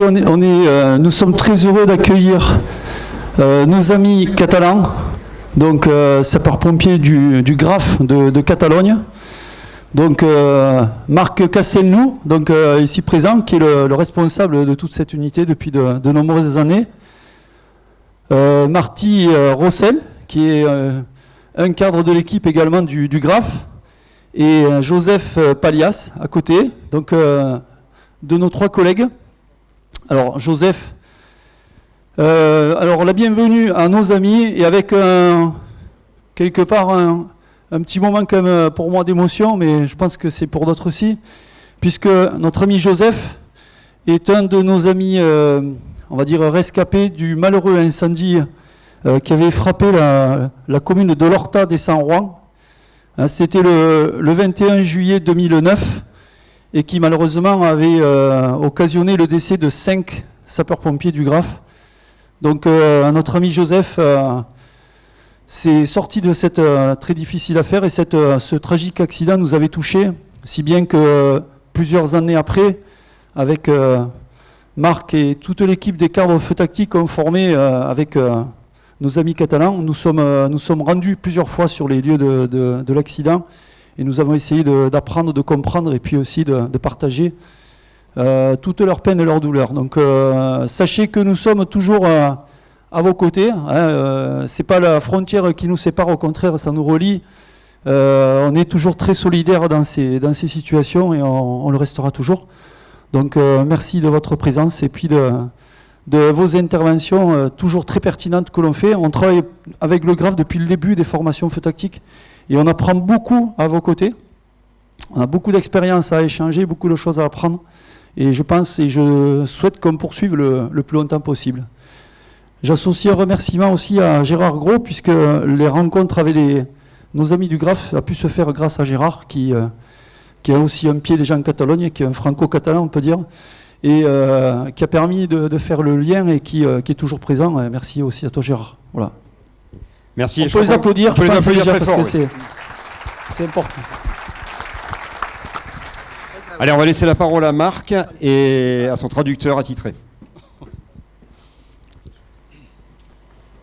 Nous sommes très heureux d'accueillir nos amis catalans, donc sapeurs-pompiers du Graf de Catalogne. Donc Marc Castelnou, donc ici présent, qui est le responsable de toute cette unité depuis de nombreuses années. Marty Rossel, qui est un cadre de l'équipe également du Graf. Et Joseph Palias à côté, donc de nos trois collègues. Alors Joseph, alors la bienvenue à nos amis et avec quelque part un petit moment quand même pour moi d'émotion, mais je pense que c'est pour d'autres aussi, puisque notre ami Joseph est un de nos amis, on va dire rescapés du malheureux incendie qui avait frappé la commune de l'Horta des Saint-Rois. C'était le 21 juillet 2009 et qui malheureusement avait occasionné le décès de 5 sapeurs-pompiers du Graf. Donc notre ami Joseph s'est sorti de cette très difficile affaire et ce tragique accident nous avait touchés, si bien que plusieurs années après, avec Marc et toute l'équipe des cadres feu tactique ont formé avec nos amis catalans, nous sommes rendus plusieurs fois sur les lieux de l'accident et nous avons essayé d'apprendre, de comprendre et puis aussi de partager toutes leurs peines et leurs douleurs. Donc sachez que nous sommes toujours à vos côtés. C'est pas la frontière qui nous sépare, au contraire, ça nous relie. On est toujours très solidaires dans ces situations et on le restera toujours. Donc merci de votre présence et puis de vos interventions toujours très pertinentes que l'on fait. On travaille avec le Graf depuis le début des formations feu tactique et on apprend beaucoup à vos côtés. On a beaucoup d'expérience à échanger, beaucoup de choses à apprendre et je pense et je souhaite qu'on poursuive le plus longtemps possible. J'associe un remerciement aussi à Gérard Gros puisque les rencontres avec nos amis du Graf a pu se faire grâce à Gérard qui a aussi un pied déjà en Catalogne, qui est un franco-catalan on peut dire, et qui a permis de faire le lien et qui est toujours présent. Merci aussi à toi Gérard. Voilà. Merci. On peut les applaudir, je pense déjà parce que oui. c'est important. Allez, on va laisser la parole à Marc et à son traducteur attitré.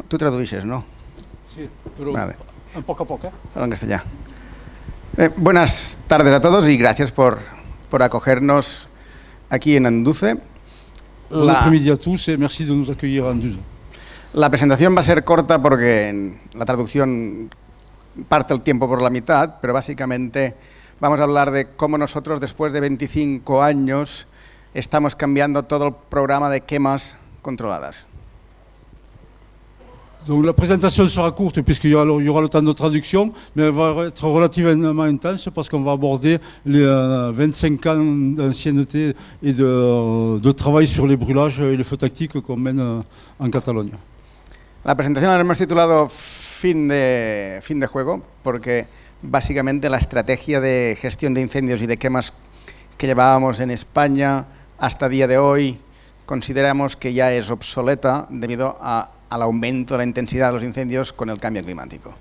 Tú traduixes, ¿no? Sí, pero vale. Un poco a poco. En castellano. Buenas tardes a todos y gracias por acogernos aquí en Anduze. Bon après-midi à tous et merci de nous accueillir à Anduze. La presentación va a ser corta porque la traducción parte el tiempo por la mitad, pero básicamente vamos a hablar de cómo nosotros después de 25 años estamos cambiando todo el programa de quemas controladas. Donc la présentation sera courte puisqu'il y aura le temps de traduction, mais elle va être relativement intense parce qu'on va aborder les 25 ans d'ancienneté et de travail sur les brûlages et les feux tactiques qu'on mène en Catalogne. La presentación la hemos titulado fin de juego porque básicamente la estrategia de gestión de incendios y de quemas que llevábamos en España hasta día de hoy consideramos que ya es obsoleta debido al aumento de la intensidad de los incendios con el cambio climático.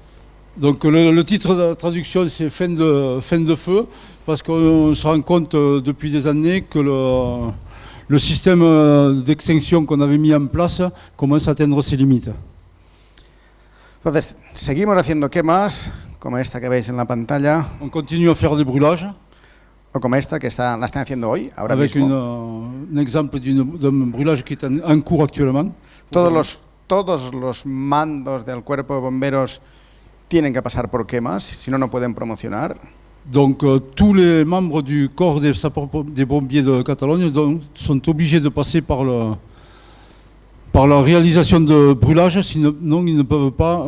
Donc le titre de la traduction c'est fin de feu parce qu'on se rend compte depuis des années que le système d'extinction qu'on avait mis en place commence à atteindre ses limites. Entonces, seguimos haciendo quemas como esta que veis en la pantalla. On continue à faire des brûlages. O como esta que la están haciendo hoy, ahora avec mismo. Un exemple d'un brûlage qui est en cours actuellement. Todos los mandos del cuerpo de bomberos tienen que pasar por quemas, si no, no pueden promocionar. Donc tous les membres du corps des pompiers de Catalogne sont obligés de passer par la réalisation de brûlages, sinon ils ne peuvent pas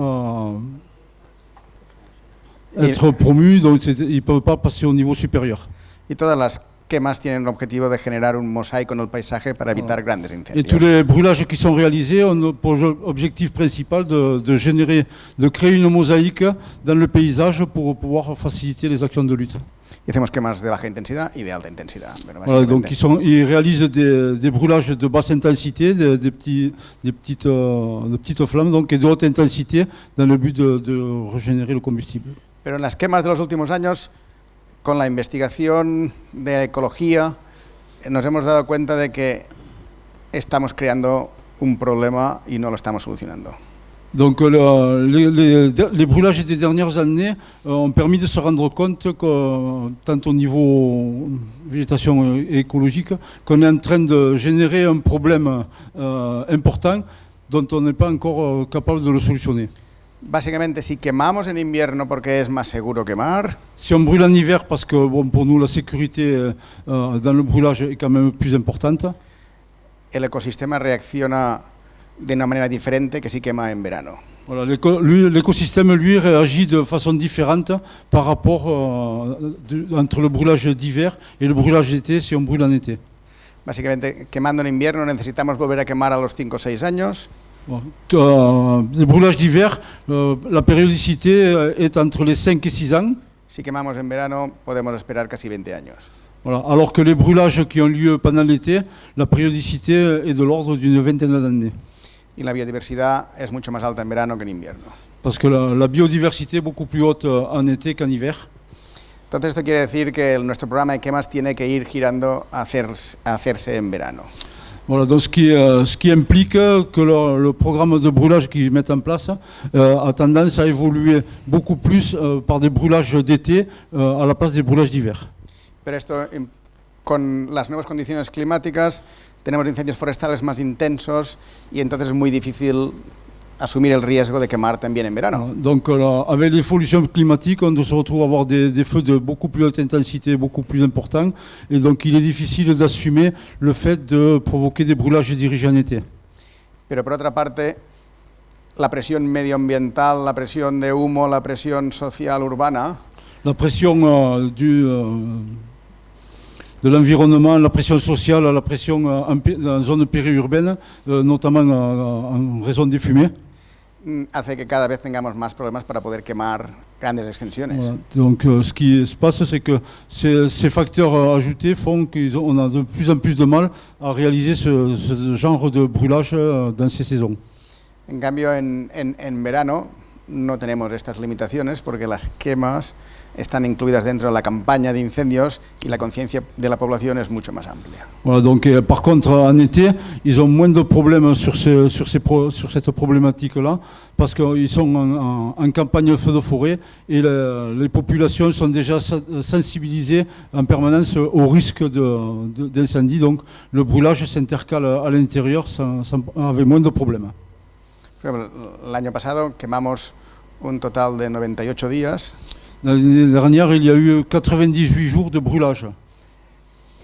être promus, donc ils ne peuvent pas passer au niveau supérieur. Y todas las quemas tienen el objetivo de generar un mosaico en el paisaje para evitar grandes incendios. Et tous les brûlages qui sont réalisés ont pour objectif principal de créer une mosaïque dans le paysage pour pouvoir faciliter les actions de lutte. Y hacemos quemas de baja intensidad y de alta intensidad. Voilà, donc ils réalisent des brûlages de basse intensité, des petites flammes donc, et de haute intensité dans le but de régénérer le combustible. Pero en las quemas de los últimos años, con la investigación de ecología, nos hemos dado cuenta de que estamos creando un problema y no lo estamos solucionando. Donc les brûlages des dernières années ont permis de se rendre compte que, tant au niveau végétation et écologique, qu'on est en train de générer un problème important dont on n'est pas encore capable de le solutionner. Básicamente, si quemamos en invierno porque es más seguro quemar, Si on brûle en hiver parce que bon, pour nous la sécurité dans le brûlage est quand même plus importante, el ecosistema reacciona de una manera diferente que si quema en verano. voilà, l'écosystème lui réagit de façon différente par rapport entre le brûlage d'hiver et le brûlage d'été si on brûle en été. Básicamente, quemando en invierno necesitamos volver a quemar a los 5 o 6 años. Bon, les brûlages d'hiver, la périodicité est entre les 5 et 6 ans, Si quemamos en verano podemos esperar casi 20 años. voilà, alors que les brûlages qui ont lieu pendant l'été, la périodicité est de l'ordre d'une vingtaine d'années. Y la biodiversidad es mucho más alta en verano que en invierno. Parce que la biodiversité est beaucoup plus haute en été qu'en hiver. Entonces esto quiere decir que nuestro programa de quemas tiene que ir girando a hacerse en verano. Voilà, donc ce qui implique que le programme de brûlage qu'ils mettent en place a tendance à évoluer beaucoup plus par des brûlages d'été à la place des brûlages d'hiver. Pero esto, con las nuevas condiciones climáticas, tenemos incendios forestales más intensos y entonces es muy difícil asumir el riesgo de quemar también en verano. Donc avec l'évolution climatique, on se retrouve à avoir des feux de beaucoup plus haute intensité, beaucoup plus importants, et donc il est difficile d'assumer le fait de provoquer des brûlages dirigés en été. Pero por otra parte, la presión medioambiental, la presión de humo, la presión social urbana, La pression de l'environnement, la pression sociale, la pression en zone périurbaine, notamment en raison des fumées. hace que cada vez tengamos más problemas para poder quemar grandes extensiones. Voilà. Donc ce qui se passe, c'est que ces facteurs ajoutés font qu'on a de plus en plus de mal à réaliser ce genre de brûlage dans ces saisons. En cambio, en verano no tenemos estas limitaciones porque las quemas están incluidas dentro de la campaña de incendios y la conciencia de la población es mucho más amplia. Voilà, donc par contre en été, ils ont moins de problèmes sur cette problématique-là parce qu'ils sont en campagne feu de forêt et les populations sont déjà sensibilisées en permanence au risque d'incendie. Donc le brûlage s'intercale à l'intérieur avec moins de problèmes. Por ejemplo, el año pasado quemamos un total de 98 días. L'année dernière, il y a eu 98 jours de brûlage.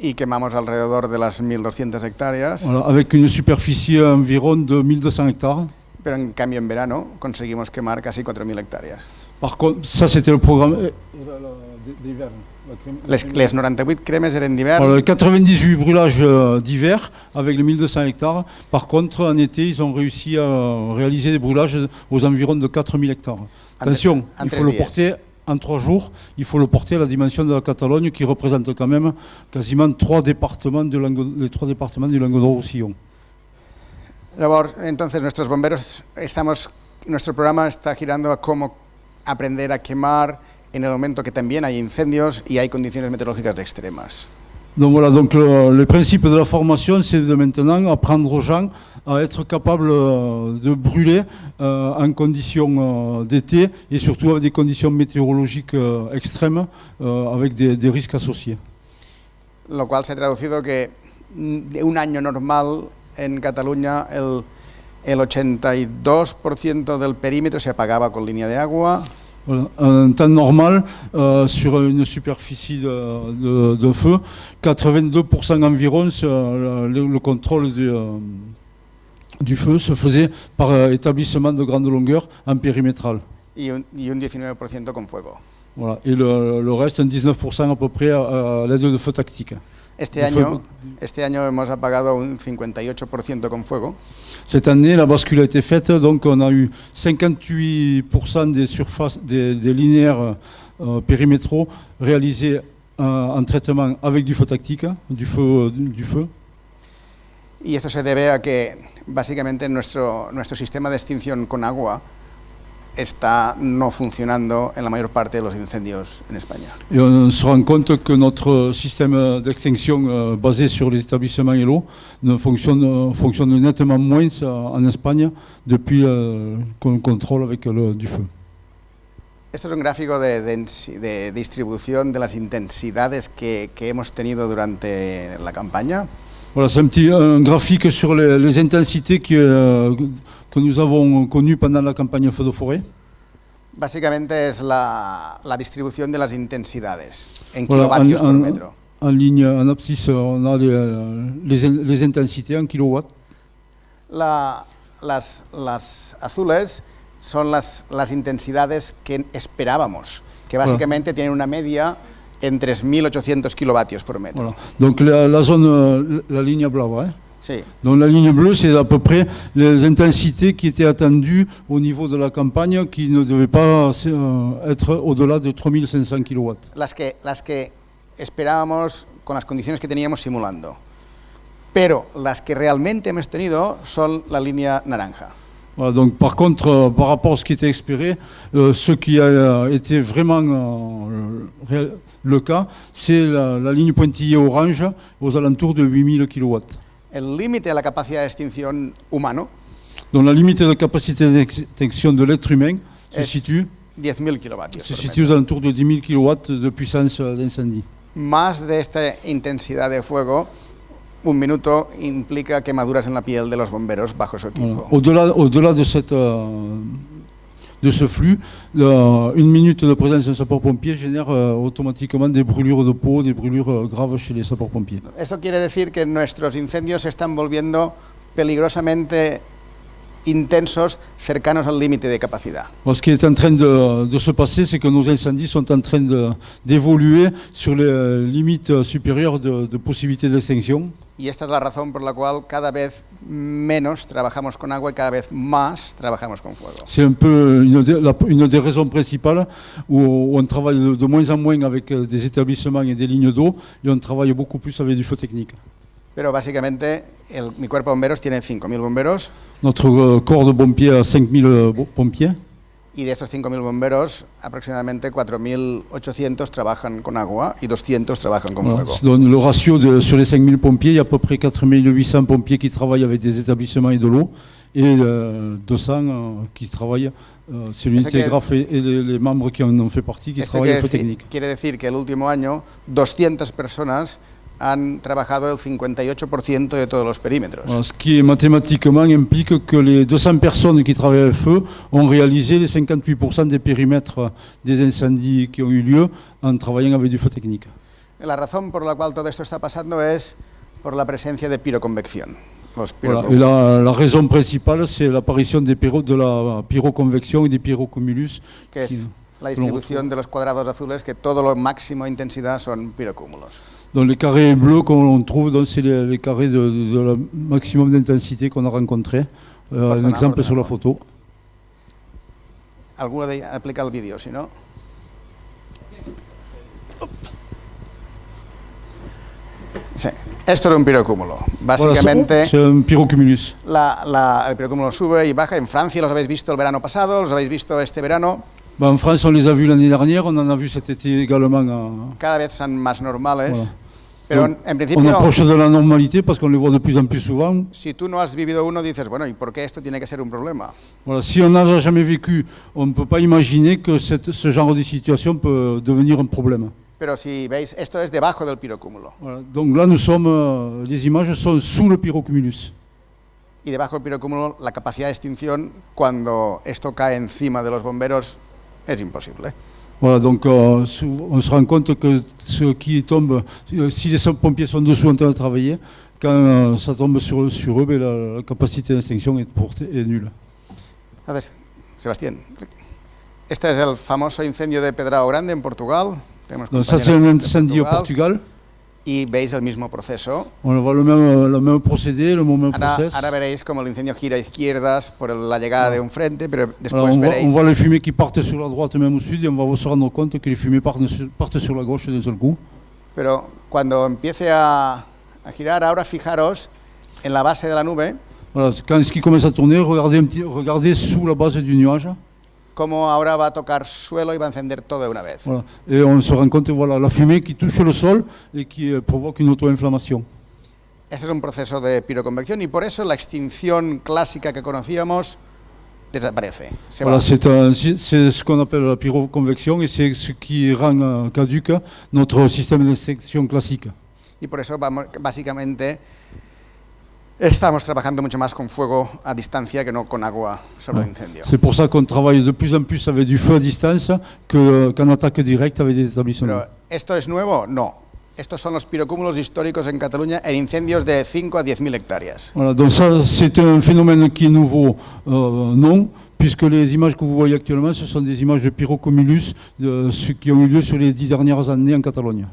Y quemamos alrededor de las 1200 hectáreas, Voilà, avec une superficie environ de 1200 hectares. pero en cambio en verano conseguimos quemar casi 4000 hectáreas. Par contre, ça c'était le programme d'hiver. Les 98 cremes eren d'hivern. Voilà, les 98 brûlages d'hiver avec les 1200 hectares. Par contre, en été, ils ont réussi à réaliser des brûlages aux environs de 4000 hectares. Attention, il faut le porter en 3 jours. Il faut le porter à la dimension de la Catalogne qui représente quand même quasiment 3 départements les 3 départements du Languedoc-Roussillon. Entonces nuestros bomberos, nuestro programa está girando a cómo aprender a quemar en el momento que también hay incendios y hay condiciones meteorológicas extremas. Donc voilà, donc le principe de la formation, c'est de maintenant apprendre aux gens à être capables de brûler en conditions d'été et surtout avec des conditions météorologiques extrêmes avec des risques associés. Lo cual se ha traducido que de un año normal en Cataluña el 82% del perímetro se apagaba con línea de agua. Voilà. En temps normal, sur une superficie de feu, 82% environ, le contrôle du feu se faisait par établissement de grande longueur en périmétral. Y un 19% con fuego. Voilà. Et le reste, un 19% à peu près à l'aide de feux tactiques. Este año hemos apagado un 58% con fuego. Cette année, la bascule a été faite, donc on a eu 58% des surfaces, des linéaires périmétraux réalisés en traitement avec du feu tactique, du feu. Y esto se debe a que básicamente nuestro sistema de extinción con agua está no funcionando en la mayor parte de los incendios en España. Et on se rend compte que notre système d'extinction basé sur les établissements et l'eau fonctionne nettement moins en Espagne depuis qu'on contrôle avec du feu. Esto es un gráfico de distribución de las intensidades que hemos tenido durante la campaña. Voilà, c'est un graphique sur les intensités que nous avons connues pendant la campagne feu de forêt. Básicamente es la distribución de las intensidades en Voilà, kilovatios por metro. en ligne, en abscisse, on a les intensités en kilowatts. Las azules son las intensidades que esperábamos, que básicamente tienen una media en 3.800 kilovatios por metro. Voilà. Donc la zone, la ligne bleue, hein. Sí. Donc la ligne bleue, c'est à peu près les intensités qui étaient attendues au niveau de la campagne, qui ne devaient pas être au-delà de 3500 kW. Las que esperábamos con las condiciones que teníamos simulando. Pero las que realmente hemos tenido son la línea naranja. Voilà, donc par contre, par rapport à ce qui était espéré, ce qui a été vraiment le cas, c'est la ligne pointillée orange aux alentours de 8000 kW. El límite de la capacidad de extinción humano Donc la limite de capacité d'extinction de l'être humain se situe 10.000 kilovatios por aux alentours de 10 000 kW de puissance d'incendie. Más de esta intensidad de fuego, un minuto implica quemaduras en la piel de los bomberos bajo su equipo. Voilà. Au-delà de ce flux, une minute de présence d'un sapeur-pompier génère automatiquement des brûlures de peau, des brûlures graves chez les sapeurs-pompiers. Esto quiere decir que nuestros incendios se están volviendo peligrosamente intensos, cercanos al límite de capacidad. Ce qui est en train de se passer, c'est que nos incendies sont en train d'évoluer sur les limites supérieures de possibilités d'extinction. Y esta es la razón por la cual cada vez menos trabajamos con agua y cada vez más trabajamos con fuego. C'est un peu une des raisons principales où on travaille de moins en moins avec des établissements et des lignes d'eau et on travaille beaucoup plus avec du feu technique. Pero básicamente mi cuerpo de bomberos tiene 5.000 bomberos. Notre corps de pompiers a 5000 pompiers. Y de estos 5.000 bomberos, aproximadamente 4.800 trabajan con agua y 200 trabajan con fuego. Donc le ratio sur les 5000 pompiers, il y a à peu près 4800 pompiers qui travaillent avec des établissements et de l'eau et 200 qui travaillent sur l'unité graphe et les membres qui en ont fait partie qui travaillent en feu technique. Quiere decir que el último año 200 personas han trabajado el 58% de todos los perímetros. Ce qui mathématiquement implique que les 200 personnes qui travaillent avec feu ont réalisé les 58% des périmètres des incendies qui ont eu lieu en travaillant avec du feu technique. La razón por la cual todo esto está pasando es por la presencia de piroconvección. Voilà. Et la raison principale, c'est l'apparition de la pyroconvection et des pyrocumulus. Que es la distribución de los cuadrados azules, que todo lo máximo de intensidad son pirocúmulos. Donc les carrés bleus qu'on trouve, c'est les carrés de la maximum d'intensité qu'on a rencontré. Un exemple sur la photo. Alguno de aplica el vídeo, si no. Sí. Esto era un pirocúmulo. Básicamente, voilà, c'est un pyrocumulus. El pirocúmulo sube y baja. En Francia los habéis visto el verano pasado, los habéis visto este verano. En France, on les a vus l'année dernière, on en a vu cet été également. Cada vez son más normales. Voilà. Pero Donc, en principio, on approche de la normalité parce qu'on les voit de plus en plus souvent. Si tú no has vivido uno, dices, bueno, ¿y por qué esto tiene que ser un problema? Voilà, si on n'a jamais vécu, on ne peut pas imaginer que ce genre de situation peut devenir un problème. Pero si veis, esto es debajo del pirocúmulo. Voilà, donc là, les images sont sous le pyrocumulus. Y debajo del pirocúmulo, la capacidad de extinción, cuando esto cae encima de los bomberos, es imposible. Voilà, donc on se rend compte que ce qui tombe, si les pompiers sont dessous en train de travailler, quand ça tombe sur eux, ben, la capacité d'extinction est nulle. Entonces, Sebastián, este es el famoso incendio de Pedrao Grande en Portugal. Donc ça, c'est un incendie au Portugal. Y veis el mismo proceso. On voit le même procédé, le même process. Ahora veréis como el incendio gira a izquierdas por la llegada de un frente, pero después veréis... On voit les fumées qui partent sur la droite, même au sud, et on va se rendre compte que les fumées partent sur la gauche d'un seul coup. Pero cuando empiece a girar, ahora fijaros en la base de la nube. Voilà, quand ce qui commence à tourner, regardez sous la base du nuage. cómo ahora va a tocar suelo y va a encender todo de una vez. Voilà. Et on se rend compte, voilà, la fumée qui touche le sol et qui provoque une auto-inflammation. Este es un proceso de piroconvección y por eso la extinción clásica que conocíamos desaparece. Se Voilà, va. c'est ce qu'on appelle la pyroconvection et c'est ce qui rend caduque notre système d'extinction classique. Y por eso básicamente estamos trabajando mucho más con fuego a distancia que no con agua sobre el incendio. C'est pour ça qu'on travaille de plus en plus avec du feu à distance qu'en attaque directe avec des établissements. Pero, ¿esto es nuevo? No. Estos son los pirocúmulos históricos en Cataluña en incendios de 5 a 10.000 hectáreas. Voilà, donc ça c'est un phénomène qui est nouveau, non, puisque les images que vous voyez actuellement, ce sont des images de pyrocumulus qui ont eu lieu sur les 10 dernières années en Catalogne.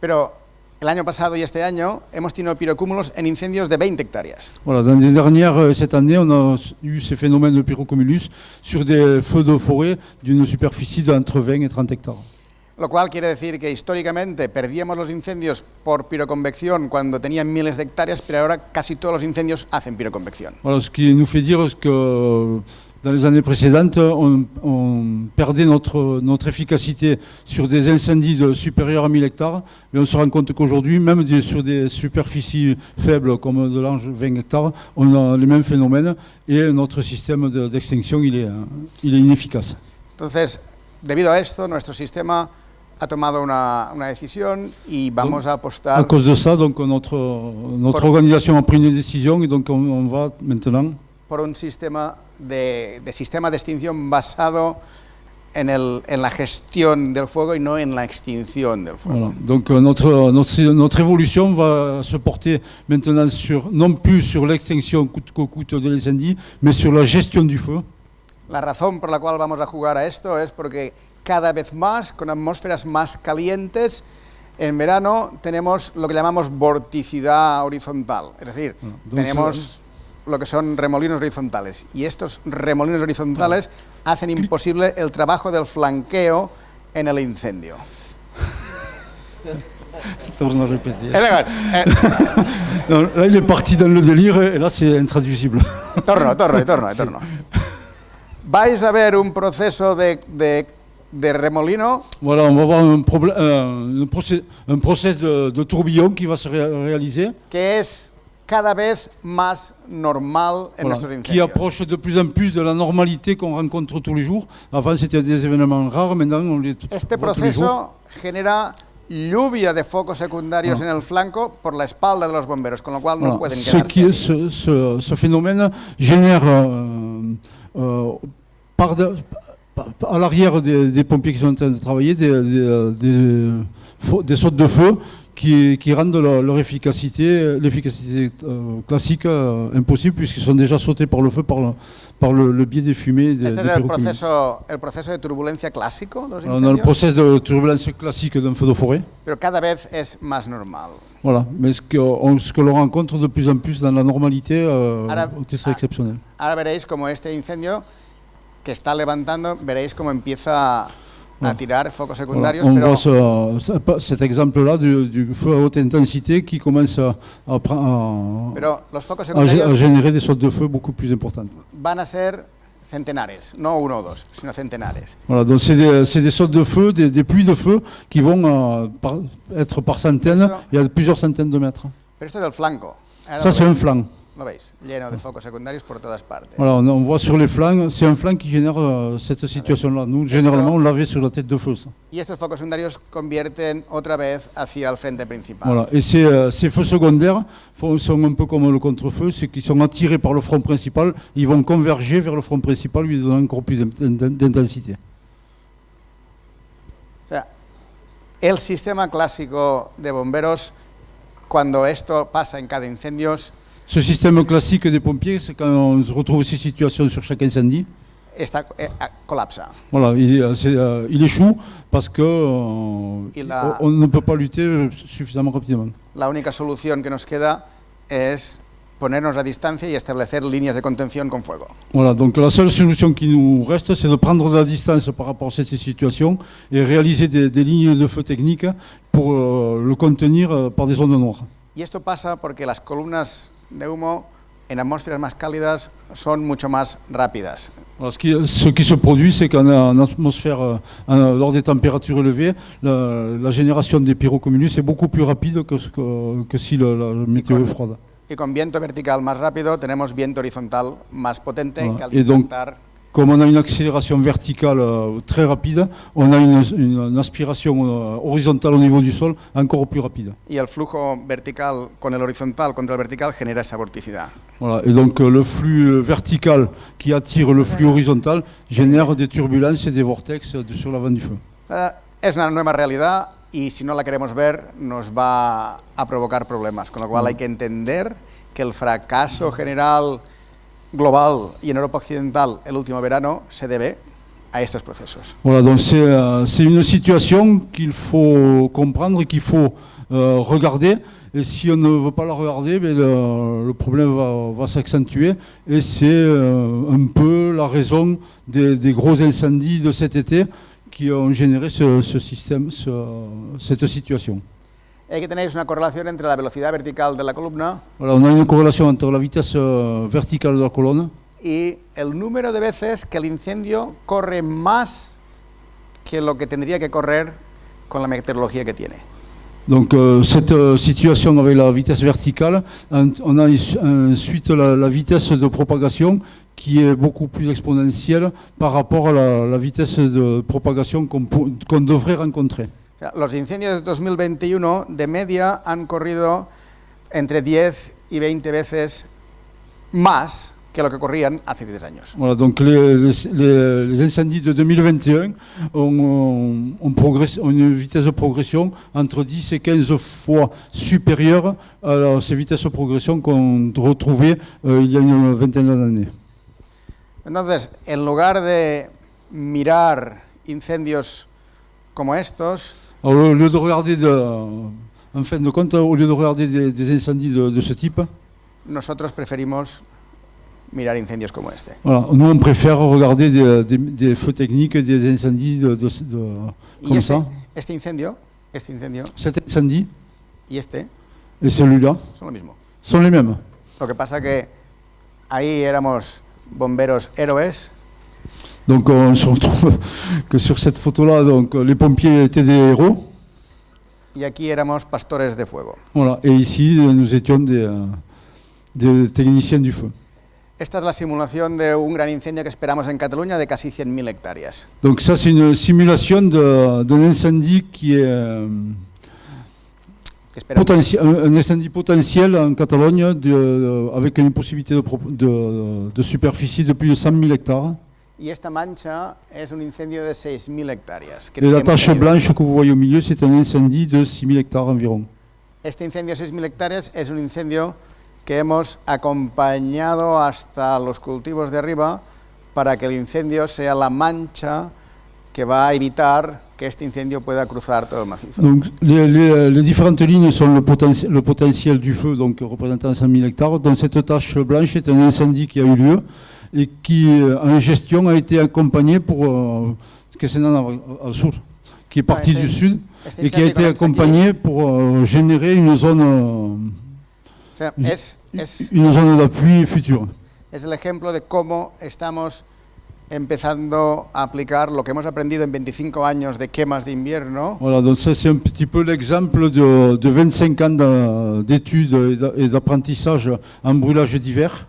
Pero el año pasado y este año hemos tenido pirocúmulos en incendios de 20 hectáreas. Voilà, l'année dernière, cette année, on a eu ces phénomènes de pyrocumulus sur des feux de forêt d'une superficie d'entre 20 et 30 hectares. Lo cual quiere decir que históricamente perdíamos los incendios por piroconvección cuando tenían miles de hectáreas, pero ahora casi todos los incendios hacen piroconvección. Voilà, ce qui nous fait dire que dans les années précédentes, on perdait notre efficacité sur des incendies supérieurs à 1000 hectares, mais on se rend compte qu'aujourd'hui, même sur des superficies faibles comme de l'ange 20 hectares, on a les mêmes phénomènes et notre système d'extinction il est inefficace. Entonces, debido a esto, nuestro sistema ha tomado una decisión y vamos a apostar À cause de ça, donc notre organisation a pris une décision et donc on va maintenant por un sistema de extinción basado en la gestión del fuego y no en la extinción del fuego. Voilà. Donc notre évolution va se porter maintenant non plus sur l'extinction coûte que coûte de l'incendie, mais sur la gestion du feu. La razón por la cual vamos a jugar a esto es porque cada vez más, con atmósferas más calientes, en verano tenemos lo que llamamos vorticidad horizontal. Es decir, tenemos lo que son remolinos horizontales. Y estos remolinos horizontales hacen imposible el trabajo del flanqueo en el incendio. Torno a répéter. Elegan, Non, là, il est parti dans le délire et là, c'est intraduisible. torno. Vais a ver un proceso de remolino Voilà, on va voir un process de tourbillon qui va se réaliser, que es cada vez más normal en voilà, nuestros qui incendios. approche de plus en plus de la normalité qu'on rencontre tous les jours. Avant, c'était des événements rares, maintenant, on les Este voit tous les jours. proceso genera lluvia de focos secundarios en el flanco por la espalda de los bomberos, con lo cual no Voilà. pueden Ce, quedarse. ce phénomène génère à l'arrière des pompiers qui sont en train de travailler des sautes de feu qui rendent l'efficacité classique impossible puisqu'ils sont déjà sautés par le feu par le biais des fumées des Este es pyrocumulus. el proceso de turbulencia clásico de los On a le incendios, process de turbulence classique d'un feu de forêt. pero cada vez es más normal. Voilà, mais ce que l'on rencontre de plus en plus dans la normalité, c'est exceptionnel. Ahora veréis como este incendio que está levantando, veréis cómo empieza a tirar focos Voilà, secundarios, on pero, voit cet exemple-là du feu à haute intensité qui commence pero los focos à secundarios générer des sautes de feu beaucoup plus importantes. van a ser centenares, no uno o dos, sino centenares. Voilà, donc c'est des sautes de feu, des pluies de feu qui vont être par centaines, il y a plusieurs centaines de mètres. Pero esto es el flanco. Ahora Ça, lo c'est un veis, flanc. lo veis, lleno de focos secundarios por todas partes. Voilà, on voit sur les flancs, c'est un flanc qui génère cette situation-là. Nous, généralement, on l'avait sur la tête de feu. Ça. Y estos focos secundarios convierten otra vez hacia el frente principal. Voilà. Et ces feux secondaires sont un peu comme le contre-feu, c'est qu'ils sont attirés par le front principal, ils vont converger vers le front principal, lui donnant encore plus d'intensité. O sea, el sistema clásico de bomberos, cuando esto pasa en cada incendio, Ce système classique des pompiers, c'est quand on retrouve ces situations sur chaque incendie. colapsa. Voilà, il échoue parce qu'on ne peut pas lutter suffisamment rapidement. La única solución que nos queda es ponernos a distancia y establecer líneas de contención con fuego. Voilà, donc la seule solution qui nous reste, c'est de prendre de la distance par rapport à cette situation et réaliser des lignes de feu techniques pour le contenir par des ondes noires. Y esto pasa porque las columnas de humo en atmósferas más cálidas son mucho más rápidas. Alors, ce qui se produit, c'est qu'en atmosphère, lors des températures élevées, la génération des pyrocumulus est beaucoup plus rapide que si la météo est froide. Y con viento vertical más rápido tenemos viento horizontal más potente que al Et donc, impactar. comme on a une accélération verticale très rapide, on a une aspiration horizontale au niveau du sol encore plus rapide. Y el flujo vertical con el horizontal contra el vertical genera esa vorticidad. Voilà. Et donc le flux vertical qui attire le flux horizontal génère des turbulences et des vortex sur l'avant du feu. Es una nueva realidad y si no la queremos ver nos va a provocar problemas, con lo cual hay que entender que el fracaso general global y en Europa occidental el último verano se debe a estos procesos. Voilà, donc c'est une situation qu'il faut comprendre et qu'il faut regarder. Et si on ne veut pas la regarder, ben le problème va s'accentuer. Et c'est un peu la raison des gros incendies de cet été qui ont généré cette situation. Hay que tener una correlación entre la velocidad vertical de la columna Voilà, on a une corrélation entre la vitesse verticale de la colonne y el número de veces que el incendio corre más que lo que tendría que correr con la meteorología que tiene. Donc cette situation avec la vitesse verticale, on a ensuite la vitesse de propagation qui est beaucoup plus exponentielle par rapport à la vitesse de propagation qu'on devrait rencontrer. O sea, los incendios de 2021 de media han corrido entre 10 y 20 veces más que lo que corrían hace 10 años. Voilà, donc les incendies de 2021 ont une vitesse de progression entre 10 et 15 fois supérieure à ces vitesses de progression qu'on retrouvait il y a une vingtaine d'années. Entonces, en lugar de mirar incendios como estos, Alors, au lieu de regarder, en fin de compte, au lieu de regarder des incendies de ce type, nosotros preferimos mirar incendios como este. voilà, nous on préfère regarder des feux techniques, des incendies Y comme ça. este incendio Cet incendie y este et celui-là son lo mismo. sont les mêmes. Lo que pasa que ahí éramos bomberos héroes Donc on se retrouve que sur cette photo-là, donc les pompiers étaient des héros. y aquí éramos pastores de fuego. Voilà. Et ici, nous étions des techniciens du feu. Esta es la simulación de un gran incendio que esperamos en Cataluña de casi 100.000 hectáreas. Donc ça, c'est une simulation d'un incendie qui est Que esperamos. un incendie potentiel en Catalogne avec une possibilité de superficie de plus de 100 000 hectares. Y esta mancha es un incendio de 6.000 hectáreas. Et la tache blanche que vous voyez au milieu, c'est un incendie de 6 000 hectares environ. Este incendio de 6.000 hectáreas es un incendio que hemos acompañado hasta los cultivos de arriba para que el incendio sea la mancha que va a evitar que este incendio pueda cruzar todo el macizo. Donc les différentes lignes sont le potentiel du feu, donc représentant 100 000 hectares. Donc cette tache blanche est un incendie qui a eu lieu et qui, en gestion, a été accompagné pour que c'est au sud, qui est parti du sud et qui a été accompagné pour générer une zone, O sea, une zone d'appui future. es el ejemplo de cómo estamos empezando a aplicar lo que hemos aprendido en 25 años de quemas de invierno. Voilà, donc ça c'est un petit peu l'exemple de 25 ans d'études et d'apprentissage en brûlage d'hiver.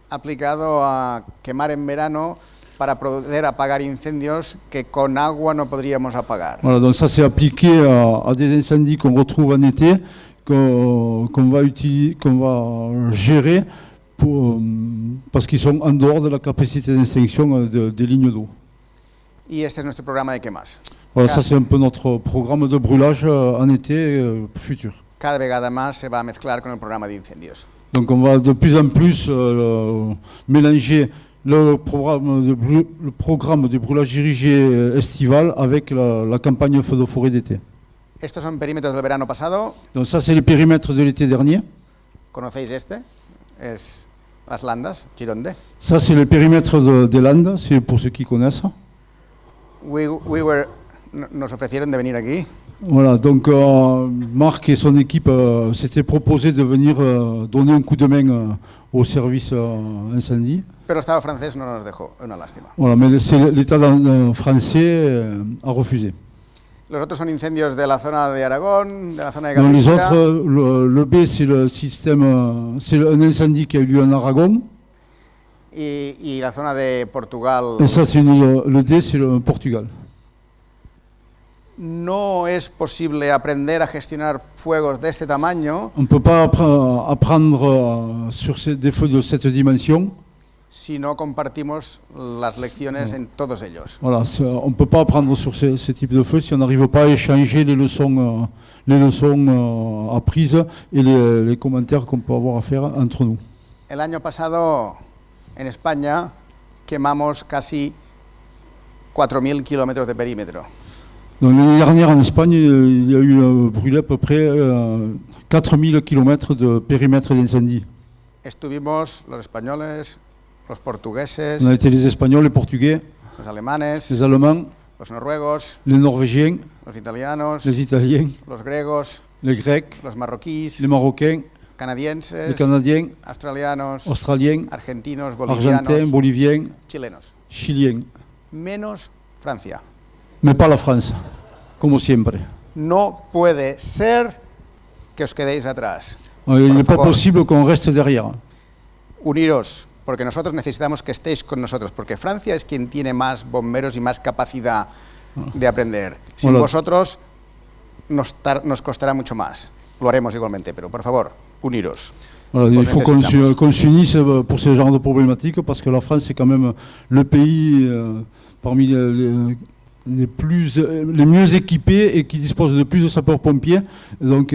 Aplicado a quemar en verano para poder apagar incendios que con agua no podríamos apagar. Voilà, donc ça c'est appliqué à des incendies qu'on retrouve en été, qu'on va gérer parce qu'ils sont en dehors de la capacité d'extinction des lignes d'eau. Y este es nuestro programa de quemas. Voilà, ça c'est un peu notre programme de brûlage en été futur. Cada vegada más se va a mezclar con el programa de incendios. Donc on va de plus en plus mélanger le programme de brûlage dirigé estival avec la campagne feu de forêt d'été. Estos son perímetros del verano pasado. Donc ça c'est les périmètres de l'été dernier. ¿Conocéis este? Es Las Landas, Gironde. Ça c'est le périmètre des Landes, c'est pour ceux qui connaissent. Nos ofrecieron de venir aquí. Voilà, donc Marc et son équipe s'étaient proposés de venir donner un coup de main au service incendie. Pero el Estado francés no nos dejó, es una lástima. Voilà, mais l'État français a refusé. Los otros son incendios de la zona de Aragón, de la zona de Dans les Galicia. autres, le B, c'est le système, c'est un incendie qui a eu lieu en Aragon. Y la zona de Portugal. Et ça, c'est le D, c'est le Portugal. No es posible aprender a gestionar fuegos de este tamaño On ne peut pas apprendre sur des feux de cette dimension. si no compartimos las lecciones en todos ellos. Voilà, on ne peut pas apprendre sur ce type de feu si on n'arrive pas à échanger les leçons apprises et les commentaires qu'on peut avoir à faire entre nous. El año pasado en España quemamos casi 4.000 kilómetros de perímetro. Donc, l'année dernière en Espagne, il y a eu brûlé à peu près 4000 km de périmètre d'incendie. Estuvimos los españoles, los portugueses, On a été les Espagnols, les Portugais, los alemanes, les Allemands, los noruegos, les Norvégiens, los italianos, les Italiens, los griegos, les Grecs, los marroquíes, les Marocains, les canadienses, Canadiens, australianos, Australiens, argentinos, bolivianos, Argentins, Boliviens, chilenos. Chiliens. Menos Francia. Mais pas la France, como siempre. No puede ser que os quedéis atrás. Il n'est pas favor. possible qu'on reste derrière. Uniros, porque nosotros necesitamos que estéis con nosotros, porque Francia es quien tiene más bomberos y más capacidad de aprender. Sin Voilà. vosotros nos costará mucho más. Lo haremos igualmente, pero por favor, uniros. Voilà, Bon, il faut qu'on s'unisse pour ce genre de problématiques parce que la France c'est quand même le pays parmi les mieux équipés et qui dispose de plus de sapeurs-pompiers. Donc,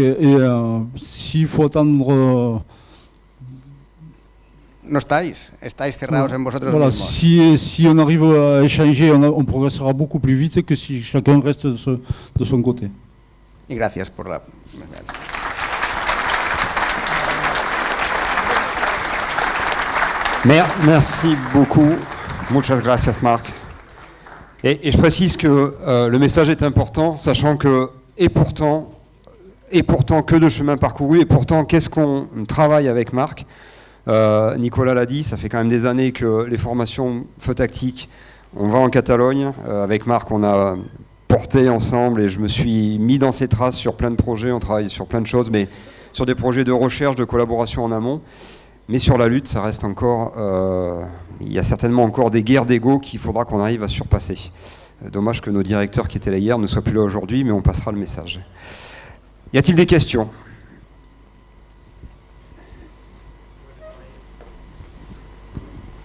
s'il faut attendre... No estáis cerrados en vosotros voilà, mismos. si on arrive à échanger, on progressera beaucoup plus vite que si chacun reste de son côté. Y gracias por la... Merci beaucoup. Muchas gracias, Marc. Et je précise que le message est important, sachant que, et pourtant, que de chemin parcouru, et pourtant, qu'est-ce qu'on travaille avec Marc. Nicolas l'a dit, ça fait quand même des années que les formations feu tactique, on va en Catalogne. Avec Marc, on a porté ensemble, et je me suis mis dans ses traces sur plein de projets, on travaille sur plein de choses, mais sur des projets de recherche, de collaboration en amont. Mais sur la lutte, ça reste encore... il y a certainement encore des guerres d'ego qu'il faudra qu'on arrive à surpasser. Dommage que nos directeurs qui étaient là hier ne soient plus là aujourd'hui, mais on passera le message. Y a-t-il des questions ?